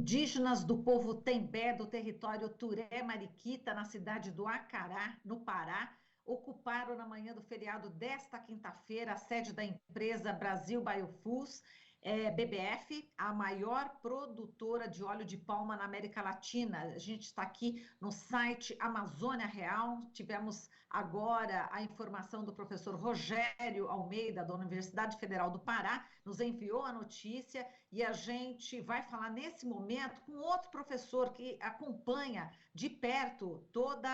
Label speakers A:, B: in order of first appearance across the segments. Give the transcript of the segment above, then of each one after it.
A: Indígenas do povo Tembé, do território Turé Mariquita, na cidade do Acará, no Pará, ocuparam na manhã do feriado desta quinta-feira a sede da empresa Brasil Biofuels, BBF, a maior produtora de óleo de palma na América Latina. A gente está aqui no site Amazônia Real. Tivemos agora a informação do professor Rogério Almeida, da Universidade Federal do Pará, nos enviou a notícia e a gente vai falar nesse momento com outro professor que acompanha de perto toda,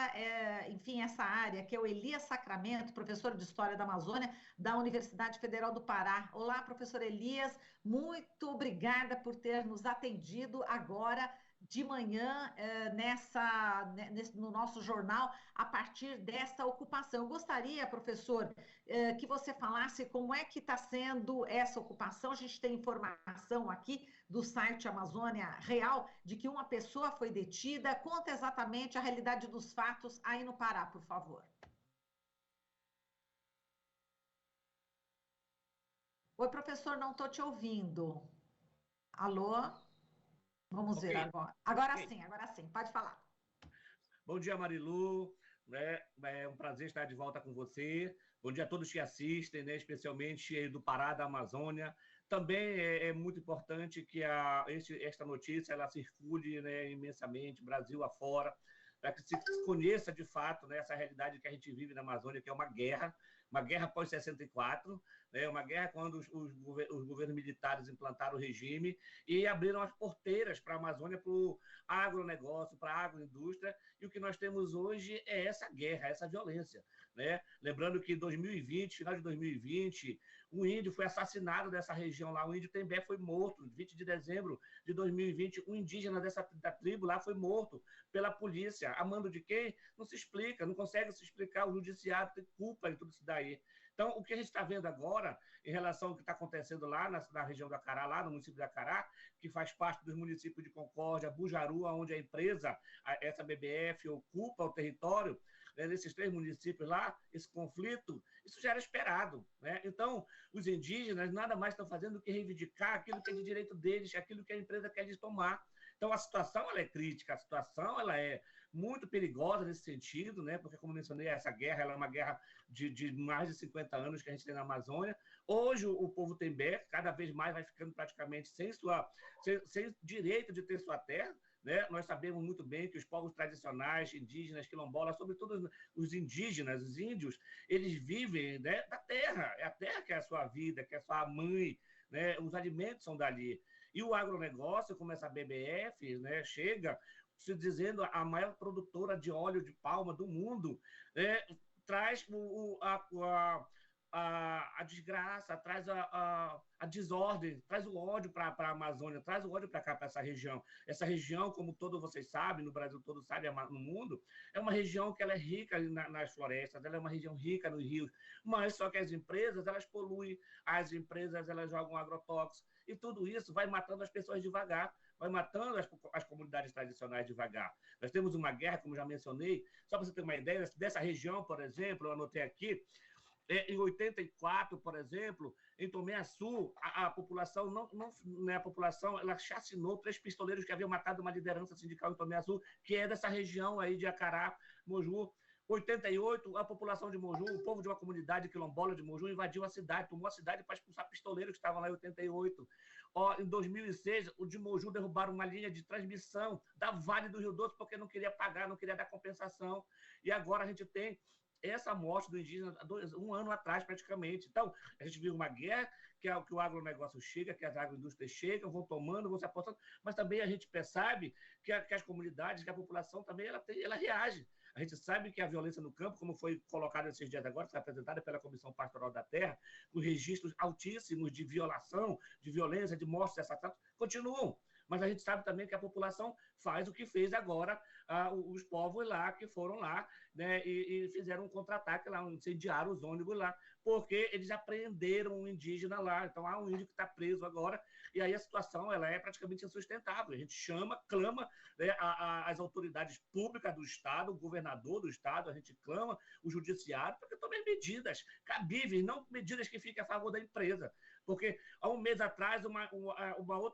A: enfim, essa área, que é o Elias Sacramento, professor de História da Amazônia, da Universidade Federal do Pará. Olá, professor Elias, muito obrigada por ter nos atendido agora de manhã no nosso jornal a partir dessa ocupação. Eu gostaria, professor, que você falasse como é que está sendo essa ocupação. A gente tem informação aqui do site Amazônia Real de que uma pessoa foi detida. Conta exatamente a realidade dos fatos aí no Pará, por favor. Oi, professor, não estou te ouvindo. Alô? Vamos ver agora. Agora sim, pode falar.
B: Bom dia, Marilu. É um prazer estar de volta com você. Bom dia a todos que assistem, né, especialmente do Pará, da Amazônia. Também é muito importante que esta notícia ela circule, né, imensamente, Brasil afora, para que se conheça de fato, né, essa realidade que a gente vive na Amazônia, que é uma guerra pós-64, né, uma guerra quando os governos militares implantaram o regime e abriram as porteiras para a Amazônia, para o agronegócio, para a agroindústria, e o que nós temos hoje é essa guerra, essa violência. Né? Lembrando que em 2020, final de 2020, um índio foi assassinado dessa região lá, o índio Tembé foi morto, 20 de dezembro de 2020, um indígena da tribo lá foi morto pela polícia. A mando de quem? Não se explica, não consegue se explicar, o judiciário tem culpa em tudo isso daí. Então, o que a gente está vendo agora, em relação ao que está acontecendo lá na região do Acará, lá no município do Acará, que faz parte dos municípios de Concórdia, Bujaru, onde a empresa, essa BBF, ocupa o território, né, nesses 3 municípios lá, esse conflito, isso já era esperado. Né? Então, os indígenas nada mais estão fazendo do que reivindicar aquilo que é de direito deles, aquilo que a empresa quer lhes tomar. Então, a situação ela é crítica, a situação ela é muito perigosa nesse sentido, né? Porque, como mencionei, essa guerra ela é uma guerra de mais de 50 anos que a gente tem na Amazônia. Hoje, o povo Tembé cada vez mais vai ficando praticamente sem direito de ter sua terra. Né? Nós sabemos muito bem que os povos tradicionais, indígenas, quilombolas, sobretudo os indígenas, os índios, eles vivem, né, da terra. É a terra que é a sua vida, que é a sua mãe, né? Os alimentos são dali. E o agronegócio, como essa BBF, né, chega se dizendo a maior produtora de óleo de palma do mundo, né, traz a desgraça, traz a desordem, traz o ódio para a Amazônia, traz o ódio para cá, para essa região. Essa região, como todos vocês sabem, no Brasil todo sabe, no mundo, é uma região que ela é rica nas florestas, ela é uma região rica nos rios, mas só que as empresas, elas poluem, as empresas, elas jogam agrotóxicos, e tudo isso vai matando as pessoas devagar, vai matando as comunidades tradicionais devagar. Nós temos uma guerra, como já mencionei, só para você ter uma ideia, dessa região, por exemplo, eu anotei aqui, em 84, por exemplo, em Tomé Açu, a população, a população, ela chacinou 3 pistoleiros que haviam matado uma liderança sindical em Tomé Açu, que é dessa região aí de Acará, Moju. 88, a população de Moju, o povo de uma comunidade quilombola de Moju invadiu a cidade, tomou a cidade para expulsar pistoleiros que estavam lá em 88. Em 2006, o de Moju derrubaram uma linha de transmissão da Vale do Rio Doce porque não queria pagar, não queria dar compensação. E agora a gente tem essa morte do indígena 1 ano atrás, praticamente. Então, a gente viu uma guerra, que o agronegócio chega, que as agroindústrias chegam, vão tomando, vão se apostando, mas também a gente percebe que as comunidades, que a população também, ela reage. A gente sabe que a violência no campo, como foi colocado esses dias agora, foi apresentada pela Comissão Pastoral da Terra, com registros altíssimos de violação, de violência, de mortes, de assassinatos, continuam. Mas a gente sabe também que a população faz o que fez agora os povos lá, que foram lá, né, e fizeram um contra-ataque lá, incendiaram os ônibus lá, porque eles apreenderam um indígena lá. Então há um índio que está preso agora, e aí a situação ela é praticamente insustentável. A gente clama, né, as autoridades públicas do Estado, o governador do Estado, a gente clama o judiciário para que tomem medidas cabíveis, não medidas que fiquem a favor da empresa. Porque há um mês atrás,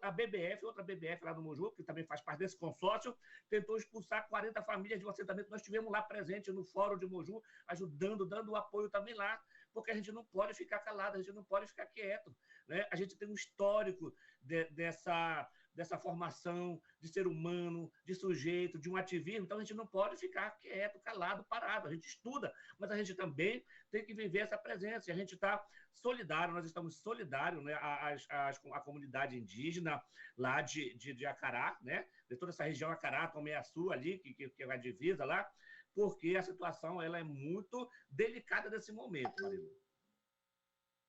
B: a BBF, outra BBF lá no Moju, que também faz parte desse consórcio, tentou expulsar 40 famílias de um assentamento. Nós estivemos lá presente no Fórum de Moju, ajudando, dando apoio também lá, porque a gente não pode ficar calado, a gente não pode ficar quieto, né? A gente tem um histórico dessa formação de ser humano, de sujeito, de um ativismo, então a gente não pode ficar quieto, calado, parado. A gente estuda, mas a gente também tem que viver essa presença. E a gente está solidário, nós estamos solidários, né, à comunidade indígena lá de Acará, né, de toda essa região Acará, Tomé-Açu ali, que é a divisa lá, porque a situação ela é muito delicada nesse momento, Marilu.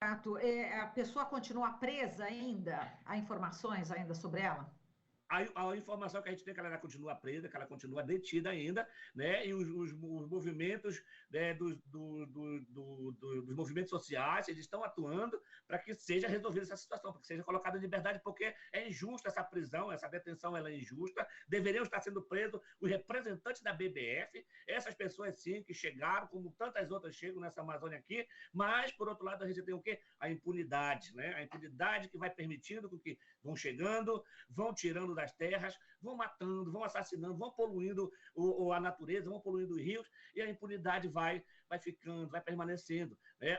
A: A pessoa continua presa ainda? Há informações ainda sobre ela?
B: A informação que a gente tem é que ela continua presa, que ela continua detida ainda, né? E os movimentos, né, dos movimentos sociais, eles estão atuando para que seja resolvida essa situação, para que seja colocada em liberdade, porque é injusta essa prisão, essa detenção ela é injusta. Deveriam estar sendo presos os representantes da BBF, essas pessoas sim que chegaram, como tantas outras chegam nessa Amazônia aqui, mas, por outro lado, a gente tem o quê? A impunidade, né? A impunidade que vai permitindo que vão chegando, vão tirando das terras, vão matando, vão assassinando, vão poluindo a natureza, vão poluindo os rios, e a impunidade vai ficando, vai permanecendo. Né?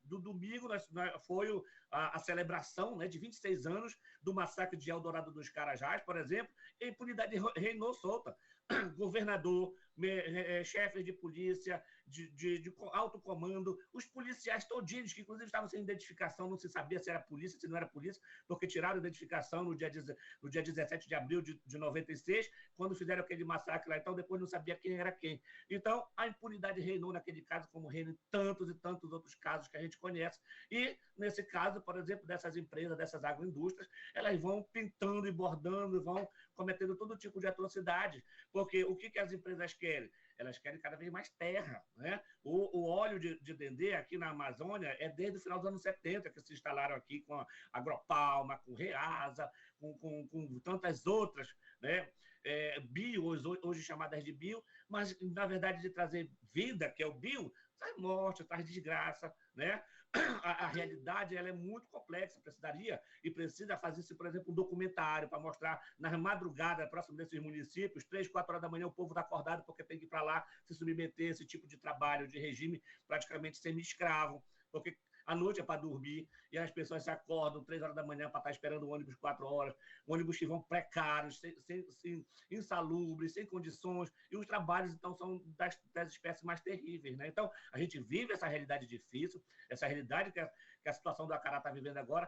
B: Do domingo foi a celebração, né, de 26 anos do massacre de Eldorado dos Carajás, por exemplo, e a impunidade reinou solta. Governador, chefes de polícia, de alto comando, os policiais todinhos, que inclusive estavam sem identificação, não se sabia se era polícia, se não era polícia, porque tiraram a identificação no dia 17 de abril de 96, quando fizeram aquele massacre lá, então depois não sabia quem era quem. Então, a impunidade reinou naquele caso, como reina em tantos e tantos outros casos que a gente conhece. E, nesse caso, por exemplo, dessas empresas, dessas agroindústrias, elas vão pintando e bordando, e vão cometendo todo tipo de atrocidade, porque o que as empresas querem? Elas querem cada vez mais terra, né? O óleo de dendê aqui na Amazônia é desde o final dos anos 70 que se instalaram aqui com a Agropalma, com Reasa, com tantas outras, né? Bio, hoje chamadas de bio, mas, na verdade, de trazer vida, que é o bio, traz morte, traz desgraça, né? A realidade ela é muito complexa, precisaria e precisa fazer-se, por exemplo, um documentário para mostrar nas madrugadas, próximo desses municípios, 3, 4 horas da manhã, o povo está acordado porque tem que ir para lá se submeter a esse tipo de trabalho, de regime praticamente semi-escravo, porque à noite é para dormir, e as pessoas se acordam 3 horas da manhã para estar esperando o ônibus 4 horas, ônibus que vão precários, insalubres, sem condições, e os trabalhos, então, são das espécies mais terríveis, né? Então, a gente vive essa realidade difícil, essa realidade que a situação do Acará está vivendo agora,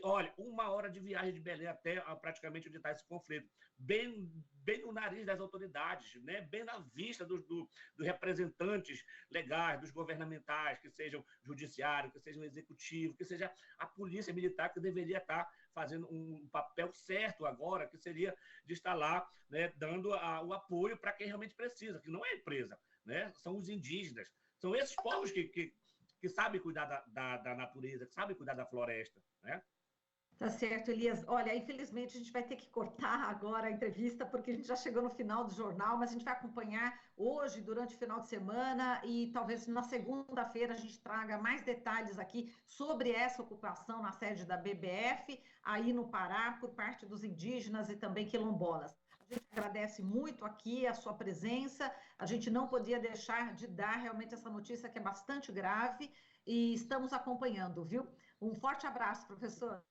B: olha, 1 hora de viagem de Belém até praticamente onde está esse conflito, bem no nariz das autoridades, né? Bem na vista dos representantes legais, dos governamentais, que sejam judiciário, que sejam executivo, que seja a polícia militar, que deveria estar fazendo um papel certo agora, que seria de estar lá, né, dando o apoio para quem realmente precisa, que não é a empresa, né? São os indígenas, são esses povos que sabem cuidar da natureza, que sabem cuidar da floresta, né?
A: Tá certo, Elias. Olha, infelizmente a gente vai ter que cortar agora a entrevista, porque a gente já chegou no final do jornal, mas a gente vai acompanhar hoje, durante o final de semana, e talvez na segunda-feira a gente traga mais detalhes aqui sobre essa ocupação na sede da BBF, aí no Pará, por parte dos indígenas e também quilombolas. A gente agradece muito aqui a sua presença, a gente não podia deixar de dar realmente essa notícia que é bastante grave, e estamos acompanhando, viu? Um forte abraço, professor.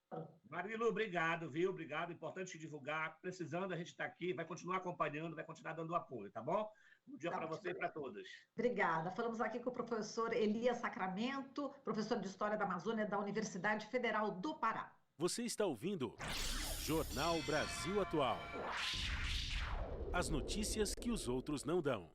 B: Marilu, obrigado, viu? Obrigado, importante divulgar. Precisando, a gente está aqui, vai continuar acompanhando, vai continuar dando apoio, tá bom? Bom dia para você e para todos.
A: Obrigada. Falamos aqui com o professor Elias Sacramento, professor de História da Amazônia da Universidade Federal do Pará.
C: Você está ouvindo Jornal Brasil Atual. As notícias que os outros não dão.